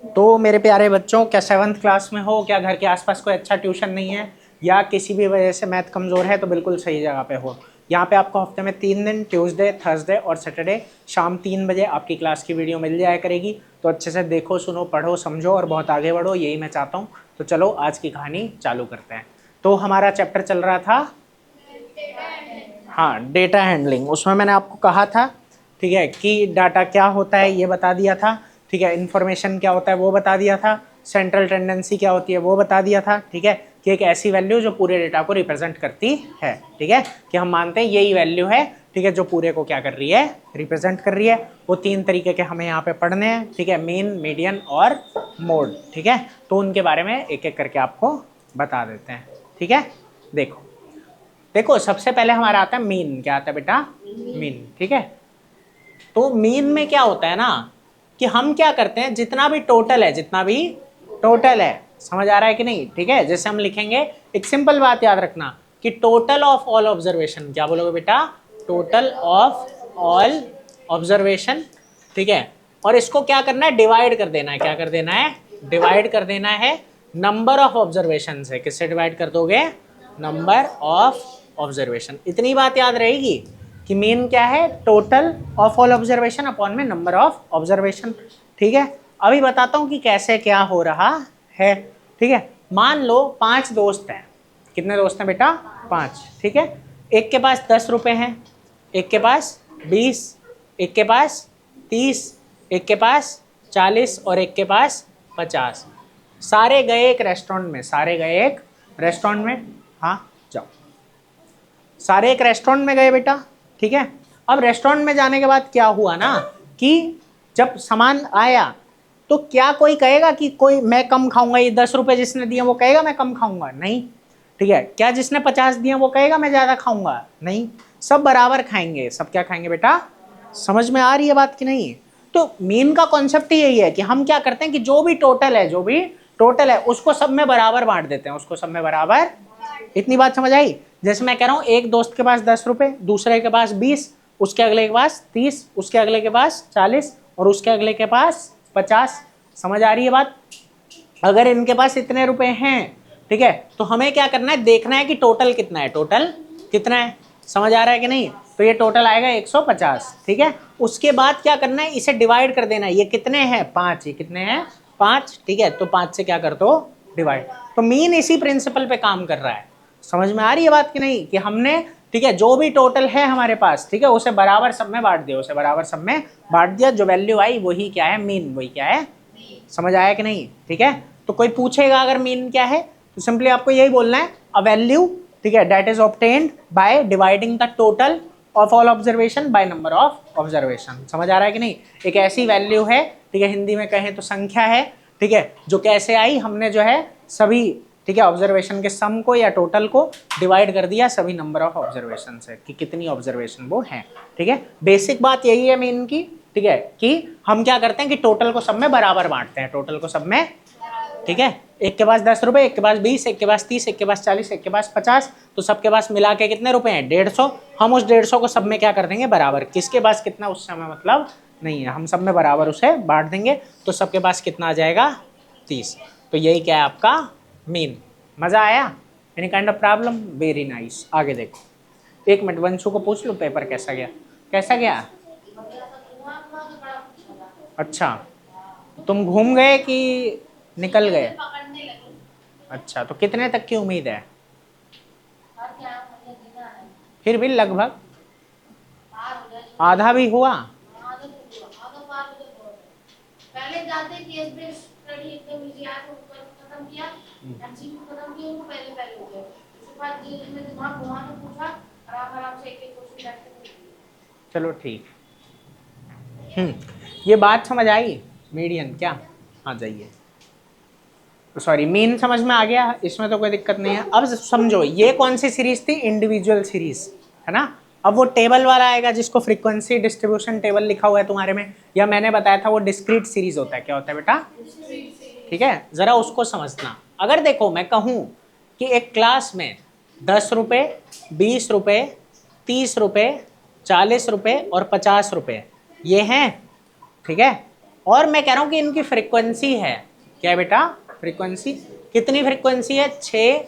तो मेरे प्यारे बच्चों, क्या 7th क्लास में हो, क्या घर के आसपास कोई अच्छा ट्यूशन नहीं है, या किसी भी वजह से मैथ कमज़ोर है, तो बिल्कुल सही जगह पे हो। यहाँ पे आपको हफ्ते में 3 दिन, ट्यूसडे, थर्सडे और सैटरडे शाम 3 बजे आपकी क्लास की वीडियो मिल जाया करेगी। तो अच्छे से देखो, सुनो, पढ़ो, समझो और बहुत आगे बढ़ो, यही मैं चाहता हूँ। तो चलो आज की कहानी चालू करते हैं। तो हमारा चैप्टर चल रहा था, हाँ, डेटा हैंडलिंग। उसमें मैंने आपको कहा था, ठीक है, कि डाटा क्या होता है ये बता दिया था, ठीक है, इन्फॉर्मेशन क्या होता है वो बता दिया था, सेंट्रल टेंडेंसी क्या होती है वो बता दिया था, ठीक है, कि एक ऐसी वैल्यू जो पूरे डेटा को रिप्रेजेंट करती है, ठीक है, कि हम मानते हैं यही वैल्यू है, ठीक है, जो पूरे को क्या कर रही है, रिप्रेजेंट कर रही है। वो 3 तरीके के हमें यहाँ पे पढ़ने हैं, ठीक है, मीन, मीडियन और मोड, ठीक है। तो उनके बारे में एक एक करके आपको बता देते हैं, ठीक है। देखो देखो, सबसे पहले हमारा आता है मीन। क्या आता है बेटा? मीन, ठीक है। तो मीन में क्या होता है ना, कि हम क्या करते हैं, जितना भी टोटल है, जितना भी टोटल है, समझ आ रहा है कि नहीं, ठीक है। जैसे हम लिखेंगे, एक सिंपल बात याद रखना कि टोटल ऑफ ऑल ऑब्जर्वेशन, क्या बोलोगे बेटा? टोटल ऑफ ऑल ऑब्जर्वेशन, ठीक है। और इसको क्या करना है? डिवाइड कर देना है। क्या कर देना है? डिवाइड कर देना है नंबर ऑफ ऑब्जर्वेशन से। किससे डिवाइड कर दोगे? Number of observation. इतनी बात याद रहेगी कि मीन क्या है? Total of all observation upon में नंबर ऑफ ऑब्जर्वेशन, ठीक है। अभी बताता हूं कि कैसे क्या हो रहा है, ठीक है। मान लो 5 दोस्त हैं। कितने दोस्त हैं बेटा? 5, ठीक है। एक के पास 10 रुपए हैं, एक के पास 20, एक के पास 30, एक के पास 40 और एक के पास 50। सारे गए एक रेस्टोरेंट में, सारे गए एक रेस्टोरेंट में। हाँ, जाओ। सारे एक रेस्टोरेंट में गए बेटा, ठीक है। अब रेस्टोरेंट में जाने के बाद क्या हुआ ना, कि जब सामान आया तो क्या कोई कहेगा कि कोई मैं कम खाऊंगा, ये 10 रुपए जिसने दिए वो कहेगा मैं कम खाऊंगा? नहीं, ठीक है। क्या जिसने 50 दिए वो कहेगा मैं ज्यादा खाऊंगा? नहीं, सब बराबर खाएंगे। सब क्या खाएंगे बेटा? समझ में आ रही है बात कि नहीं? तो मीन का कॉन्सेप्ट यही है कि हम क्या करते हैं कि जो भी टोटल है, जो भी टोटल है उसको सब में बराबर बांट देते हैं, उसको सब में बराबर। इतनी बात समझ आई? जैसे मैं कह रहा हूं, एक दोस्त के पास 10 रुपए, दूसरे के पास 20, उसके अगले के पास 30, उसके अगले के पास 40 और उसके अगले के पास 50। समझ आ रही है बात? अगर इनके पास इतने रुपए हैं, ठीक है, तो हमें क्या करना है? देखना है कि टोटल कितना है, टोटल कितना है। समझ आ रहा है कि नहीं? तो ये टोटल आएगा 150, ठीक है। उसके बाद क्या करना है? इसे डिवाइड कर देना है। ये कितने हैं? 5। ये कितने हैं? 5, ठीक है। तो 5 से क्या कर दो? डिवाइड। तो मीन इसी प्रिंसिपल पे काम कर रहा है। समझ में आ रही है बात कि नहीं? कि हमने, ठीक है, जो भी टोटल है हमारे पास, ठीक है, उसे बराबर सब में बांट दिया, उसे बराबर सब में बांट दिया। जो वैल्यू आई वही क्या है? मीन। वही क्या है? समझ आया कि नहीं? ठीक है। तो कोई पूछेगा अगर मीन क्या है, तो सिंपली आपको यही बोलना है, अ वैल्यू, ठीक है, that is obtained by dividing the total of all observation by number of observation. समझ आ रहा है कि नहीं? एक ऐसी वैल्यू है, ठीक है, हिंदी में कहें तो संख्या है, ठीक है, जो कैसे आई? हमने जो है सभी, ठीक है, ऑब्जर्वेशन के सम को या टोटल को डिवाइड कर दिया सभी नंबर ऑफ ऑब्जर्वेशन से, कि कितनी ऑब्जर्वेशन वो है, ठीक है। बेसिक बात यही है मीन की, ठीक है, कि हम क्या करते हैं कि टोटल को सब में बराबर बांटते हैं, टोटल को सब में, ठीक है। एक के पास 10 रुपए, एक के पास 20, एक के पास 30, एक के पास 40, एक के पास 50, तो सबके पास मिला के कितने रुपए हैं? 150। हम उस 150 को सब में क्या कर देंगे? बराबर। किसके पास कितना उस समय मतलब नहीं है, हम सब में बराबर उसे बांट देंगे। तो सबके पास कितना आ जाएगा? 30। तो यही क्या है? आपका मीन। मजा आया? Any kind of problem? Very nice. आगे देखो। 1 मिनट, वंशु को पूछ लो पेपर कैसा गया? कैसा गया? अच्छा, तुम घूम गए कि निकल गए? अच्छा, तो कितने तक की उम्मीद है? फिर भी लगभग आधा भी हुआ? पहले जाते केस बेस्ड स्टडी एकदम इजी आया तो खत्म किया, एमसीक्यू खत्म किया, उनको पहले पहले हो गया। उसके बाद जिसमें दिमाग घुमा के पूछा, आराम आराम से एक एक क्वेश्चन करके। चलो ठीक। ये बात समझ आई? मीडियन क्या? हाँ, जाइए। सॉरी, मीन समझ में आ गया, इसमें तो कोई दिक्कत नहीं है। अब समझो, ये कौन सी सीरीज थी? इंडिविजुअल सीरीज, है ना। अब वो टेबल वाला आएगा जिसको फ्रीक्वेंसी डिस्ट्रीब्यूशन टेबल लिखा हुआ है तुम्हारे में, या मैंने बताया था वो डिस्क्रीट सीरीज होता है। क्या होता है बेटा? ठीक है, जरा उसको समझना। अगर देखो मैं कहूँ कि एक क्लास में 10 रुपए, 20 रुपए, 30 रुपए, 40 रुपए और 50 रुपए ये हैं, ठीक है। और मैं कह रहा हूँ कि इनकी फ्रीक्वेंसी है, क्या है बेटा, फ्रीक्वेंसी। कितनी फ्रीक्वेंसी है, 6,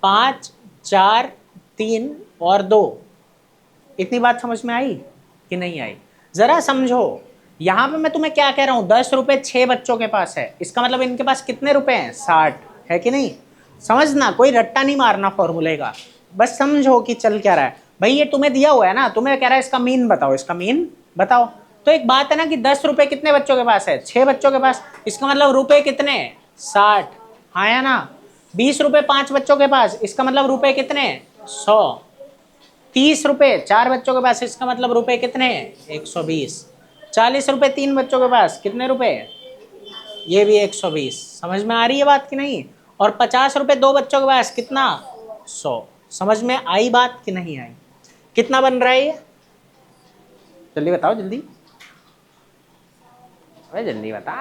5, 4, 3 और 2। इतनी बात समझ में आई कि नहीं आई? जरा समझो, यहां पे मैं तुम्हें क्या कह रहा हूं, 10 रुपए 6 बच्चों के पास है, इसका मतलब इनके पास कितने रुपए हैं, 60 है कि नहीं? समझना, कोई रट्टा नहीं मारना फॉर्मूले का, बस समझो कि चल क्या रहा है। भाई ये तुम्हें दिया हुआ है ना, तुम्हें कह रहा है इसका मीन बताओ, इसका मीन बताओ। तो एक बात है ना कि 10 रुपए कितने बच्चों के पास है, 6 बच्चों के पास, इसका मतलब रुपए कितने, 60, हाँ या ना? 20 रुपए 5 बच्चों के पास, इसका मतलब रुपए कितने, 100। 30 रुपए 4 बच्चों के पास, इसका मतलब रुपए कितने, 120। 40 रुपए 3 बच्चों के पास, कितने रुपए, ये भी 120। समझ में आ रही है बात कि नहीं? और 50 रुपए 2 बच्चों के पास, कितना, 100। समझ में आई बात कि नहीं आई? कितना बन रहा है ये, जल्दी बताओ, जल्दी, अरे जल्दी बता।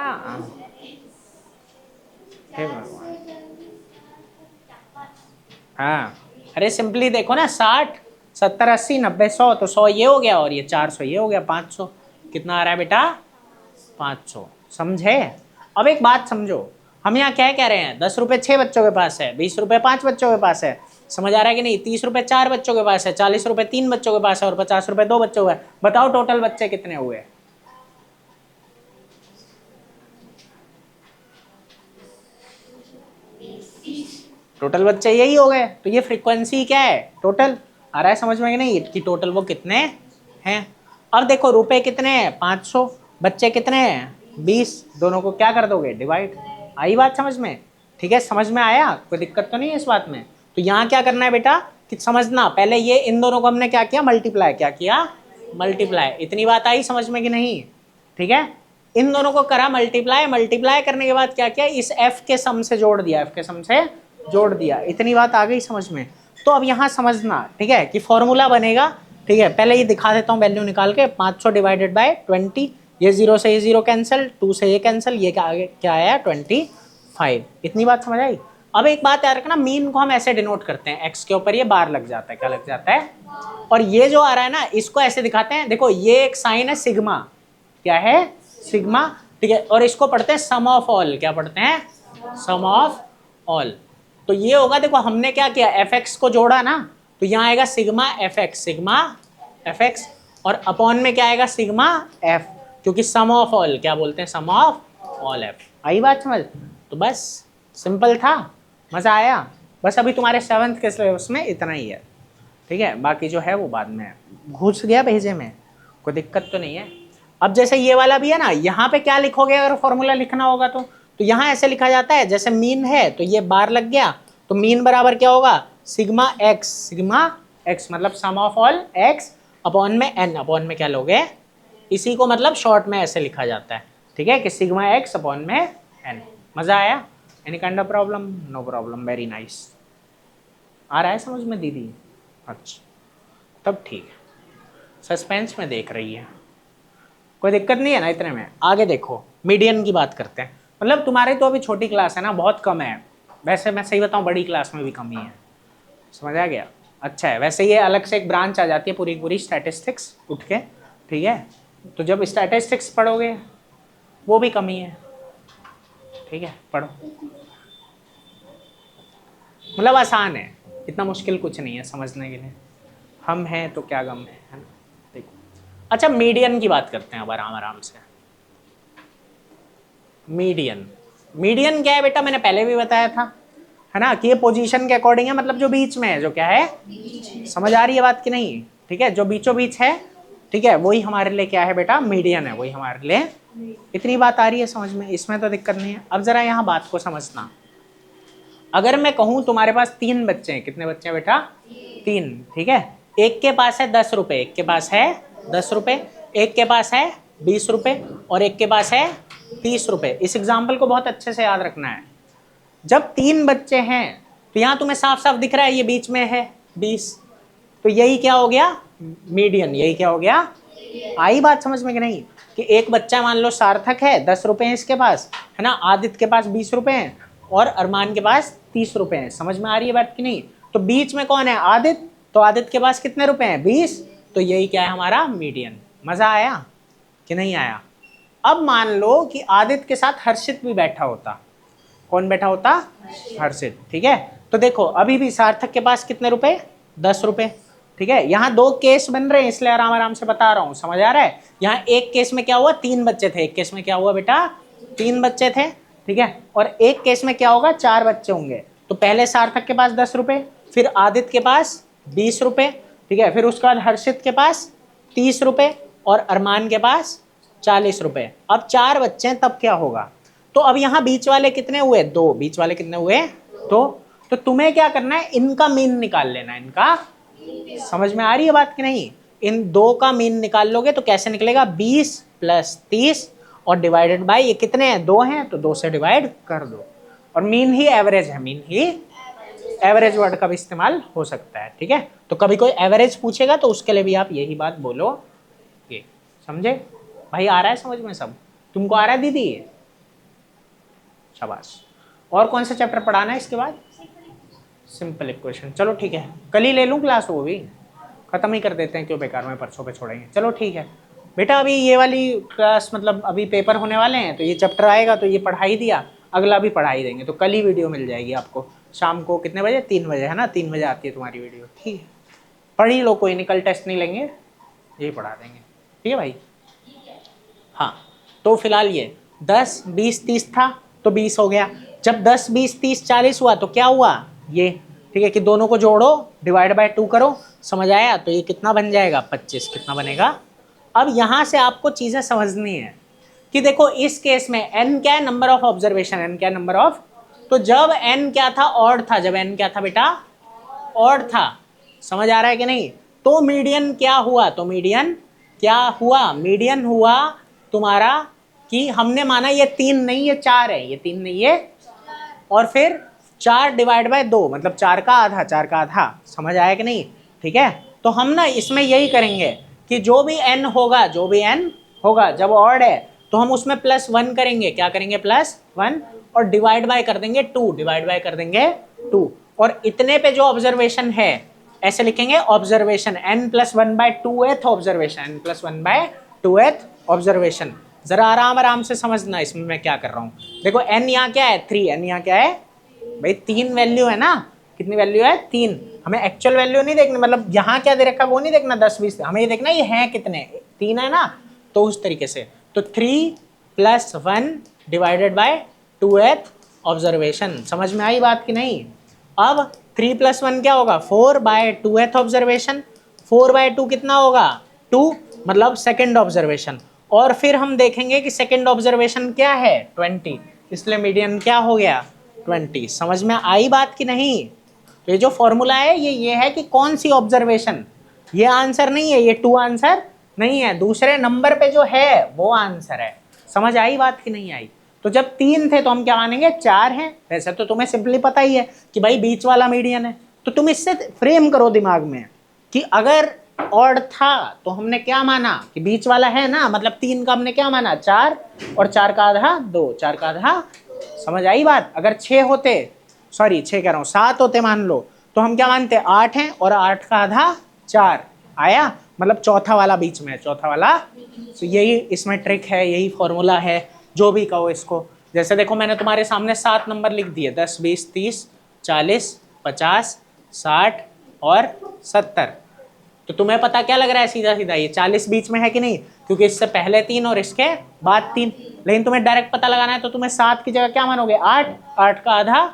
हाँ, अरे सिंपली देखो ना, 60, 70, 80, 90, 100, तो 100 ये हो गया और ये 400 ये हो गया, 500। कितना आ रहा है बेटा, 500। समझे? अब एक बात समझो, हम यहाँ क्या कह रहे हैं, 10 रुपए 6 बच्चों के पास है, 20 रुपए 5 बच्चों के पास है, समझ आ रहा है कि नहीं? 30 रुपए 4 बच्चों के पास है, 40 रुपए 3 बच्चों के पास है और 50 रुपए 2 बच्चों के पास। बताओ टोटल बच्चे कितने हुए? टोटल बच्चे यही हो गए। तो ये फ्रीक्वेंसी क्या है, टोटल। आ रहा है समझ में कि नहीं कि टोटल वो कितने हैं? अब देखो रुपए कितने हैं, 500, बच्चे कितने हैं, 20, दोनों को क्या कर दोगे, डिवाइड। आई बात समझ में? ठीक है, समझ में आया, कोई दिक्कत तो नहीं है इस बात में? तो यहाँ क्या करना है बेटा कि समझना, पहले ये इन दोनों को हमने क्या किया, मल्टीप्लाई, क्या किया, मल्टीप्लाई। इतनी बात आई समझ में कि नहीं? ठीक है, इन दोनों को करा मल्टीप्लाई, मल्टीप्लाई करने के बाद क्या किया, इस एफ के सम से जोड़ दिया, एफ के सम से जोड़ दिया। इतनी बात आ गई समझ में? तो अब यहाँ समझना, ठीक है, कि फॉर्मूला बनेगा। ठीक है, पहले ये दिखा देता हूँ वैल्यू निकाल के, 500 डिवाइडेड बाय 20, ये 0 से ये 0 कैंसिल, 2 से ये कैंसिल, ये क्या आया, 25। इतनी बात समझ आई? अब एक बात याद रखना, मीन को हम ऐसे डिनोट करते हैं, एक्स के ऊपर ये बार लग जाता है, क्या लग जाता है, और ये जो आ रहा है ना, इसको ऐसे दिखाते हैं, देखो ये एक साइन है सिग्मा, क्या है, सिग्मा। ठीक है, और इसको पढ़ते हैं सम ऑफ ऑल, क्या पढ़ते हैं, सम ऑफ ऑल। तो ये होगा, देखो हमने क्या किया, एफ एक्स को जोड़ा ना, तो यहाँ आएगा sigma F x, sigma F x, और अपॉन में क्या आएगा, सिग्मा एफ, क्योंकि सम ऑफ ऑल क्या बोलते हैं, सम ऑफ ऑल एफ। आई बात समझ? तो बस सिंपल था, मजा आया? बस अभी तुम्हारे 7th के सिलेबस में इतना ही है, ठीक है, बाकी जो है वो बाद में घुस गया भेजे में, कोई दिक्कत तो नहीं है। अब जैसे ये वाला भी है ना, यहाँ पे क्या लिखोगे अगर फॉर्मूला लिखना होगा तो यहाँ ऐसे लिखा जाता है, जैसे मीन है तो ये बार लग गया, तो मीन बराबर क्या होगा, सिग्मा एक्स मतलब सम ऑफ ऑल एक्स अपॉन में एन, अपॉन में क्या लोगे, इसी को मतलब शॉर्ट में ऐसे लिखा जाता है, ठीक है, कि सिग्मा एक्स अपॉन में एन। मजा आया? Any kind of problem? No problem, very nice. आ रहा है समझ में दीदी? अच्छा, तब ठीक है, सस्पेंस में देख रही है, कोई दिक्कत नहीं है ना इतने में? आगे देखो, मीडियन की बात करते हैं। मतलब तुम्हारी तो अभी छोटी क्लास है ना, बहुत कम है, वैसे मैं सही बताऊं बड़ी क्लास में भी कम ही है, समझ आ गया? अच्छा है, वैसे ये अलग से एक ब्रांच आ जाती है पूरी पूरी स्टैटिस्टिक्स उठ के, ठीक है, तो जब स्टैटिस्टिक्स पढ़ोगे वो भी कम ही है, ठीक है, पढ़ो, मतलब आसान है, इतना मुश्किल कुछ नहीं है समझने के लिए। हम हैं तो क्या गम है ना? देखो, अच्छा मीडियन की बात करते हैं अब आराम आराम से। मीडियन क्या है बेटा, मैंने पहले भी बताया था, है ना, कि ये पोजीशन के अकॉर्डिंग है, मतलब जो बीच में है, जो क्या है, समझ आ रही है बात कि नहीं? ठीक है, जो बीचों बीच है, ठीक है, वही हमारे लिए क्या है बेटा, मीडियन है, वही हमारे लिए। इतनी बात आ रही है समझ में? इसमें तो दिक्कत नहीं है। अब जरा यहाँ बात को समझना, अगर मैं कहूँ तुम्हारे पास 3 बच्चे हैं, कितने बच्चे हैं बेटा, 3, ठीक है, एक के पास है 10 रुपए, एक के पास है 10 रुपए, एक के पास है 20 रुपए और एक के पास है 30 रुपए। इस एग्जाम्पल को बहुत अच्छे से याद रखना है। जब 3 बच्चे हैं तो यहाँ तुम्हें साफ साफ दिख रहा है ये बीच में है 20, तो यही क्या हो गया, मीडियन। यही क्या हो गया? आई बात समझ में कि नहीं? कि एक बच्चा मान लो सार्थक है, 10 रुपए हैं इसके पास, है ना, आदित्य के पास 20 रुपए हैं और अरमान के पास 30 रुपए हैं। समझ में आ रही है बात कि नहीं? तो बीच में कौन है, आदित्य, तो आदित्य के पास कितने रुपए हैं, 20, तो यही क्या है हमारा मीडियन। मजा आया कि नहीं आया? अब मान लो कि आदित्य के साथ हर्षित भी बैठा होता। कौन बैठा होता? हर्षित। ठीक है, तो देखो अभी भी सार्थक के पास कितने रुपए? 10 रुपए। ठीक है, यहाँ दो केस बन रहे हैं इसलिए आराम आराम से बता रहा हूँ, समझ आ रहा है? यहाँ एक केस में क्या हुआ, 3 बच्चे थे, एक केस में क्या हुआ बेटा, 3 बच्चे थे। ठीक है, और एक केस में क्या होगा, 4 बच्चे होंगे। तो पहले सार्थक के पास 10 रुपए, फिर आदित्य के पास 20 रुपए। ठीक है, फिर उसके बाद हर्षित के पास 30 रुपए और अरमान के पास 40 रुपए। अब 4 बच्चे हैं, तब क्या होगा? तो अब यहाँ बीच वाले कितने हुए? 2। बीच वाले कितने हुए? 2। तो तुम्हें क्या करना है, इनका मीन निकाल लेना है। इनका, समझ में आ रही है बात कि नहीं? इन 2 का मीन निकाल लोगे तो कैसे निकलेगा, 20 + 30 और डिवाइडेड बाय, ये कितने हैं, 2 हैं, तो 2 से डिवाइड कर दो। और मीन ही एवरेज है, मीन ही एवरेज वर्ड का भी इस्तेमाल हो सकता है। ठीक है, तो कभी कोई एवरेज पूछेगा तो उसके लिए भी आप यही बात बोलो। ये समझे भाई? आ रहा है समझ में सब? तुमको आ रहा है दीदी? शाबाश। और कौन सा चैप्टर पढ़ाना है इसके बाद? Simple equation. चलो ठीक है, कल ही ले लूँ क्लास, वो भी खत्म ही कर देते हैं, क्यों बेकार में परसों पे छोड़ेंगे। चलो ठीक है बेटा, अभी ये वाली क्लास मतलब अभी पेपर होने वाले हैं तो ये चैप्टर आएगा तो ये पढ़ा ही दिया, अगला भी पढ़ा ही देंगे। तो कल ही वीडियो मिल जाएगी आपको शाम को कितने बजे? 3 बजे, है ना? 3 बजे आती है तुम्हारी वीडियो। ठीक है, पढ़ ही लो, कोई नहीं, कल टेस्ट नहीं लेंगे, यही पढ़ा देंगे। ठीक है भाई? हाँ, तो फिलहाल ये 10, 20, 30 था तो 20 हो गया। जब 10, 20, 30, 40 हुआ तो क्या हुआ, ये। ठीक है, कि दोनों को जोड़ो, डिवाइड बाय 2 करो, समझ आया? तो ये कितना बन जाएगा, 25। कितना बनेगा? अब यहाँ से आपको चीज़ें समझनी है कि देखो इस केस में n क्या है, नंबर ऑफ ऑब्जर्वेशन। n क्या है, नंबर ऑफ। तो जब n क्या था, ऑड था। जब n क्या था बेटा, ऑड था। समझ आ रहा है कि नहीं? तो मीडियन क्या हुआ, तो मीडियन क्या हुआ, मीडियन हुआ तुम्हारा कि हमने माना ये 3 नहीं, ये 4 है, ये 3 नहीं, ये, और फिर 4 डिवाइड बाय 2 मतलब 4 का आधा, 4 का आधा। समझ आया कि नहीं? ठीक है, तो हम ना इसमें यही करेंगे कि जो भी n होगा, जो भी n होगा जब ऑड है तो हम उसमें +1 करेंगे। क्या करेंगे, +1, और डिवाइड बाय कर देंगे 2, डिवाइड बाय कर देंगे 2। और इतने पे जो ऑब्जर्वेशन है ऐसे लिखेंगे, observation n+1/2th observation, n+1/2th observation. जरा आराम आराम से समझना इसमें मैं क्या कर रहा हूँ। देखो n यहाँ क्या है, 3, n यहाँ क्या है भाई, 3 वैल्यू है ना। कितनी वैल्यू है, 3। हमें एक्चुअल वैल्यू नहीं देखनी, मतलब यहाँ क्या दे रखा है वो नहीं देखना 10, 20, हमें ये देखना ये है कितने, 3 है ना। तो उस तरीके से तो 3 + 1 डिवाइडेड बाय 2th ऑब्जर्वेशन। समझ में आई बात कि नहीं? अब 3 + 1 क्या होगा, 4/2th ऑब्जर्वेशन। 4/2 कितना होगा, 2, मतलब सेकेंड ऑब्जर्वेशन। और फिर हम देखेंगे कि सेकेंड ऑब्जर्वेशन क्या है, 20, इसलिए मीडियन क्या हो गया, 20। समझ में आई बात कि नहीं? तो ये जो फॉर्मूला है ये है कि कौन सी ऑब्जर्वेशन, ये आंसर नहीं है, ये 2 आंसर नहीं है, दूसरे नंबर पे जो है वो आंसर है। समझ आई बात कि नहीं आई? तो जब 3 थे तो हम क्या मानेंगे, 4 हैं। वैसे तो तुम्हें सिंपली पता ही है कि भाई बीच वाला मीडियन है, तो तुम इससे फ्रेम करो दिमाग में कि अगर ऑड था तो हमने क्या माना कि बीच वाला है ना, मतलब 3 का हमने क्या माना, 4, और 4 का आधा 2, 4 का आधा। समझ आई बात? अगर 6 होते, सॉरी 6 कह रहा हूँ, 7 होते मान लो, तो हम क्या मानते, 8 हैं, और 8 का आधा 4 आया, मतलब चौथा वाला बीच में है, चौथा वाला। तो यही इसमें ट्रिक है, यही फॉर्मूला है, जो भी कहो इसको। जैसे देखो मैंने तुम्हारे सामने 7 नंबर लिख दिए, 10, 20, 30, 40, 50, 60 और 70। तो तुम्हें पता क्या लग रहा है, सीधा सीधा ये 40 बीच में है कि नहीं, क्योंकि इससे पहले 3 और इसके बाद 3। लेकिन तुम्हें डायरेक्ट पता लगाना है तो तुम्हें 7 की जगह क्या मानोगे, 8, 8 का आधा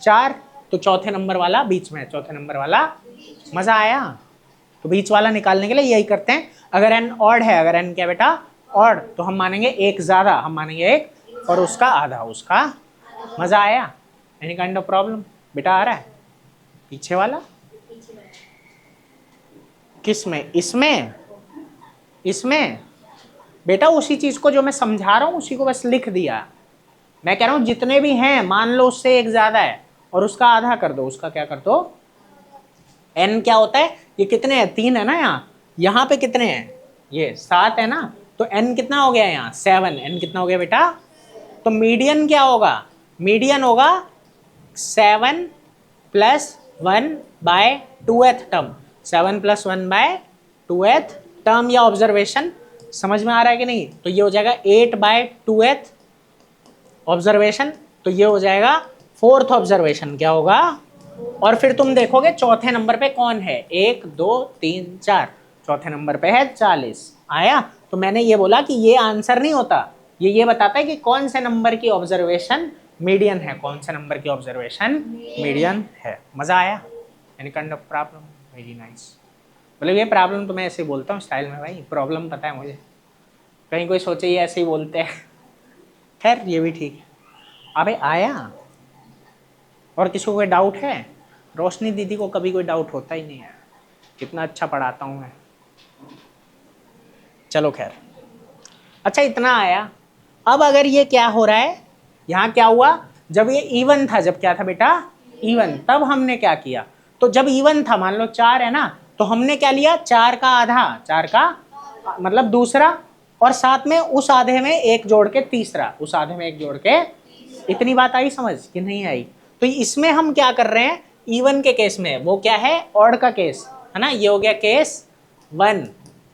4, तो चौथे नंबर वाला बीच में है, चौथे नंबर वाला। मजा आया? तो बीच वाला निकालने के लिए यही करते हैं। अगर n ऑड है, अगर n क्या बेटा, ऑड, तो हम मानेंगे 1 ज्यादा, हम मानेंगे 1 और उसका आधा, उसका। मजा आया? एनी काइंड ऑफ प्रॉब्लम बेटा आ रहा है? पीछे वाला किस में, इसमें, इसमें बेटा उसी चीज को जो मैं समझा रहा हूं उसी को बस लिख दिया। मैं कह रहा हूं जितने भी हैं मान लो उससे 1 ज्यादा है और उसका आधा कर दो, उसका क्या कर दो, n क्या होता है, ये कितने हैं, 3 है ना, यहाँ पे कितने हैं, ये 7 है ना, तो n कितना हो गया यहाँ, 7। n कितना हो गया बेटा, तो मीडियन क्या होगा, मीडियन होगा 7 + 1/2th टर्म, 7 + 1/2th टर्म या ऑब्जर्वेशन। समझ में आ रहा है कि नहीं? तो ये हो जाएगा 8/2th ऑब्जर्वेशन, तो ये हो जाएगा 4th ऑब्जर्वेशन। क्या होगा? और फिर तुम देखोगे चौथे नंबर पे कौन है, 1 2 3 4, चौथे नंबर पे है 40। आया? तो मैंने ये बोला कि ये आंसर नहीं होता, ये बताता है कि कौन से नंबर की ऑब्जर्वेशन मीडियन है, कौन से नंबर की ऑब्जर्वेशन मीडियन है। मजा आया? Any kind of problem? Very nice. मतलब ये प्रॉब्लम तो मैं ऐसे ही बोलता हूँ स्टाइल में भाई, प्रॉब्लम पता है मुझे, कहीं कोई सोचे ये ऐसे ही बोलते हैं। खैर ये भी ठीक है। अबे आया? और किसी को कोई डाउट है? रोशनी दीदी को कभी कोई डाउट होता ही नहीं है, कितना अच्छा पढ़ाता हूँ मैं। चलो खैर, अच्छा इतना आया। अब अगर ये क्या हो रहा है, यहाँ क्या हुआ, जब ये इवन था, जब क्या था बेटा? इवन, तब हमने क्या किया, तो जब इवन था, मान लो 4 है ना, तो हमने क्या लिया, 4 का आधा, 4 का मतलब दूसरा, और साथ में उस आधे में एक जोड़ के तीसरा, उस आधे में एक जोड़ के। इतनी बात आई समझ कि नहीं आई? तो इसमें हम क्या कर रहे हैं, इवन के केस में वो क्या है, ऑड का केस है ना, ये हो गया केस 1।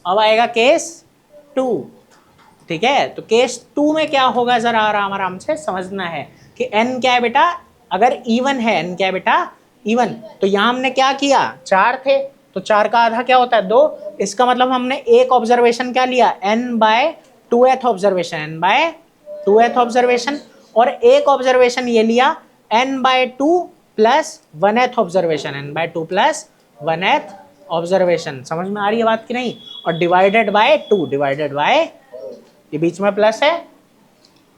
अब आएगा केस 2, ठीक है? तो केस 2 में क्या होगा, जरा आराम आराम से समझना है कि n क्या है बेटा, अगर इवन है, n क्या है बेटा, इवन, तो यहाँ हमने क्या किया, 4 थे, तो 4 का आधा क्या होता है, 2। इसका मतलब हमने एक ऑब्जर्वेशन क्या लिया, n/2th ऑब्जर्वेशन, n/2th ऑब्जर्वेशन, और एक ऑब्जर्वेशन ये लिया n/2 plus 1th observation, n/2 plus 1th observation. समझ में आ रही है बात कि नहीं? और डिवाइडेड बाय 2, डिवाइडेड बाय, ये बीच में प्लस है,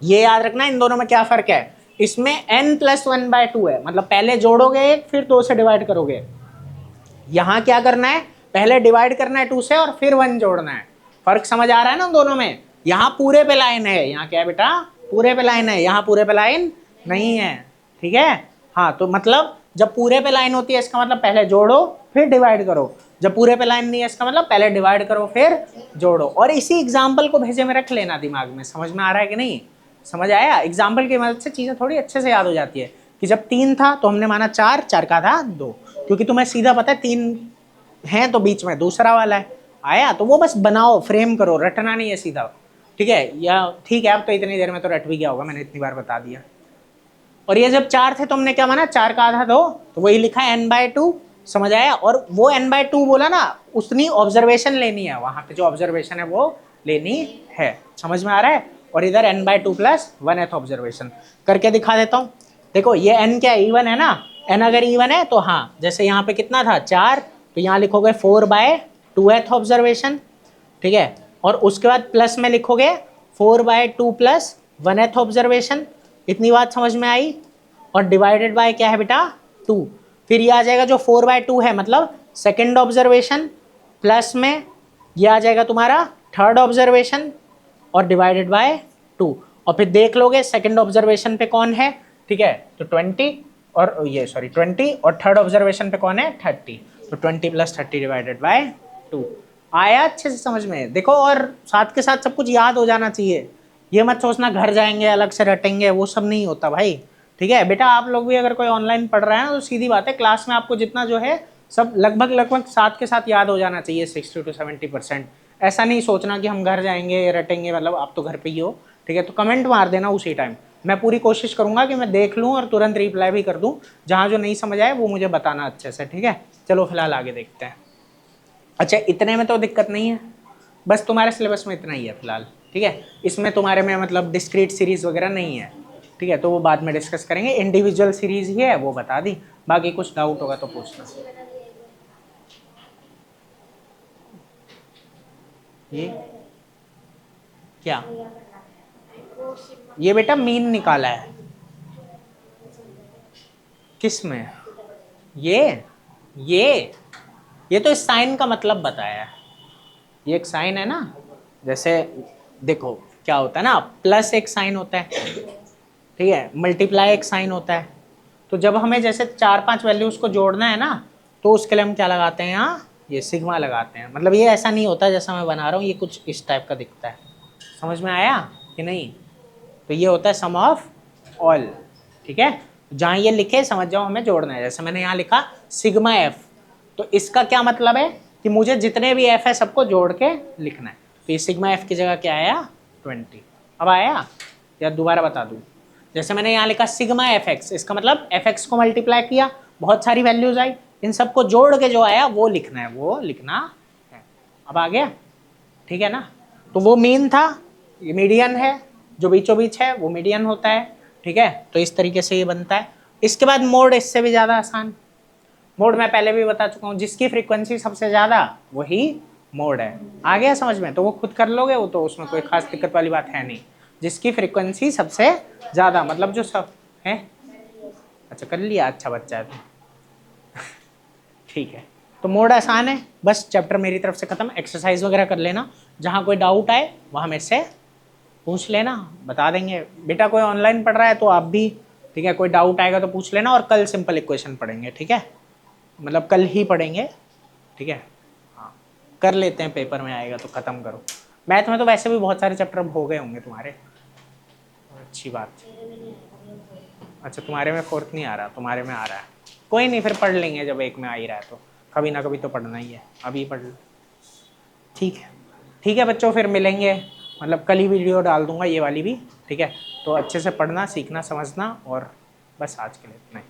ये याद रखना इन दोनों में क्या फर्क है। इसमें n + 1/2 है, मतलब पहले जोड़ोगे एक, फिर 2 से डिवाइड करोगे। यहाँ क्या करना है, पहले डिवाइड करना है 2 से और फिर 1 जोड़ना है। फर्क समझ आ रहा है ना दोनों में? यहाँ पूरे पे लाइन है, यहाँ क्या है बेटा, पूरे पे लाइन है, यहाँ पूरे पे लाइन नहीं है, ठीक है? हाँ, तो मतलब जब पूरे पे लाइन होती है इसका मतलब पहले जोड़ो फिर डिवाइड करो, जब पूरे पे लाइन नहीं है इसका मतलब पहले डिवाइड करो फिर जोड़ो। और इसी एग्जाम्पल को भेजे में रख लेना दिमाग में। समझ में आ रहा है कि नहीं? समझ आया? एग्जाम्पल की मदद से चीज़ें थोड़ी अच्छे से याद हो जाती है कि जब 3 था तो हमने माना 4, 4 का था 2, क्योंकि तुम्हें सीधा पता है 3 है तो बीच में दूसरा वाला है। आया? तो वो बस बनाओ, फ्रेम करो, रटना नहीं है सीधा, ठीक है? या ठीक है, अब तो इतनी देर में तो रट भी गया होगा, मैंने इतनी बार बता दिया। और ये जब 4 थे तो हमने क्या माना, 4 का आधा 2, तो वही लिखा है n/2। समझ आया? और वो n/2 बोला ना, उतनी ऑब्जर्वेशन लेनी है, वहां पे जो ऑब्जर्वेशन है वो लेनी है। समझ में आ रहा है? और इधर n/2 प्लस 1th ऑब्जर्वेशन करके दिखा देता हूँ। देखो ये n क्या है, इवन है ना, n अगर इवन है तो हाँ, जैसे यहाँ पे कितना था 4, तो यहाँ लिखोगे 4/2th ऑब्जर्वेशन, ठीक है? और उसके बाद प्लस में लिखोगे 4/2 प्लस 1th ऑब्जर्वेशन। इतनी बात समझ में आई? और डिवाइडेड बाय क्या है बेटा, 2। फिर ये आ जाएगा जो 4/2 है, मतलब सेकेंड ऑब्जर्वेशन, प्लस में ये आ जाएगा तुम्हारा थर्ड ऑब्जर्वेशन, और डिवाइडेड बाय 2। और फिर देख लोगे सेकेंड ऑब्जर्वेशन पे कौन है, ठीक है? तो 20, और ये सॉरी 20, और थर्ड ऑब्जर्वेशन पे कौन है, 30। तो 20 + 30 डिवाइडेड बाय 2। आया अच्छे से समझ में? देखो, और साथ के साथ सब कुछ याद हो जाना चाहिए। ये मत सोचना घर जाएंगे अलग से रटेंगे, वो सब नहीं होता भाई, ठीक है? बेटा आप लोग भी अगर कोई ऑनलाइन पढ़ रहा है ना, तो सीधी बात है, क्लास में आपको जितना जो है सब लगभग साथ के साथ याद हो जाना चाहिए, 60 to 70%। ऐसा नहीं सोचना कि हम घर जाएंगे रटेंगे, मतलब आप तो घर पे ही हो, ठीक है? तो कमेंट मार देना उसी टाइम, मैं पूरी कोशिश करूंगा कि मैं देख लूँ और तुरंत रिप्लाई भी कर दूँ। जहाँ जो नहीं समझ आए वो मुझे बताना अच्छे से, ठीक है? चलो फिलहाल आगे देखते हैं। अच्छा, इतने में तो दिक्कत नहीं है, बस तुम्हारे सिलेबस में इतना ही है फिलहाल, ठीक है? इसमें तुम्हारे में मतलब डिस्क्रीट सीरीज वगैरह नहीं है, ठीक है? तो वो बाद में डिस्कस करेंगे। इंडिविजुअल सीरीज ही है, वो बता दी। बाकी कुछ डाउट होगा तो पूछना। ये क्या, ये बेटा मीन निकाला है किस में, ये तो इस साइन का मतलब बताया है। ये एक साइन है ना, जैसे देखो क्या होता है ना, प्लस एक साइन होता है, ठीक है? मल्टीप्लाई एक साइन होता है। तो जब हमें जैसे 4-5 वैल्यूज को जोड़ना है ना, तो उसके लिए हम क्या लगाते हैं, यहाँ ये सिग्मा लगाते हैं। मतलब ये ऐसा नहीं होता जैसा मैं बना रहा हूँ, ये कुछ इस टाइप का दिखता है। समझ में आया कि नहीं? तो ये होता है सम ऑफ ऑल, ठीक है? जहाँ ये लिखे समझ जाओ हमें जोड़ना है। जैसे मैंने यहाँ लिखा सिग्मा एफ, तो इसका क्या मतलब है कि मुझे जितने भी एफ है सबको जोड़ के लिखना है। तो ये सिग्मा एफ की जगह क्या आया 20। अब आया या दोबारा बता दूँ? जैसे मैंने यहाँ लिखा सिग्मा एफ एक्स, इसका मतलब एफ एक्स को मल्टीप्लाई किया, बहुत सारी वैल्यूज आई, इन सबको जोड़ के जो आया वो लिखना है, वो लिखना है। अब आ गया, ठीक है ना? तो वो मीन था, ये मीडियन है, जो बीचों बीच है वो मीडियन होता है, ठीक है? तो इस तरीके से ये बनता है। इसके बाद मोड इससे भी ज़्यादा आसान। मोड मैं पहले भी बता चुका हूँ, जिसकी फ्रीक्वेंसी सबसे ज़्यादा वही मोड है। आ गया समझ में? तो वो खुद कर लोगे, वो तो उसमें कोई खास दिक्कत वाली बात है नहीं। जिसकी फ्रीक्वेंसी सबसे ज़्यादा, मतलब जो सब है। अच्छा कर लिया, अच्छा बच्चा है तो ठीक है। तो मोड आसान है, बस चैप्टर मेरी तरफ से खत्म। एक्सरसाइज वगैरह कर लेना, जहाँ कोई डाउट आए वहाँ मेरे से पूछ लेना, बता देंगे। बेटा कोई ऑनलाइन पढ़ रहा है तो आप भी, ठीक है, कोई डाउट आएगा तो पूछ लेना। और कल सिंपल इक्वेशन पढ़ेंगे, ठीक है? मतलब कल ही पढ़ेंगे, ठीक है? हाँ कर लेते हैं, पेपर में आएगा तो ख़त्म करो। मैथ में तो वैसे भी बहुत सारे चैप्टर हो गए होंगे तुम्हारे, अच्छी बात। अच्छा तुम्हारे में फोर्थ नहीं आ रहा, तुम्हारे में आ रहा है, कोई नहीं, फिर पढ़ लेंगे जब एक में आ ही रहा है तो। कभी ना कभी तो पढ़ना ही है, अभी पढ़ लो, ठीक है? ठीक है बच्चों, फिर मिलेंगे, मतलब कल ही वीडियो डाल दूंगा ये वाली भी, ठीक है? तो अच्छे से पढ़ना, सीखना, समझना, और बस आज के लिए इतना ही।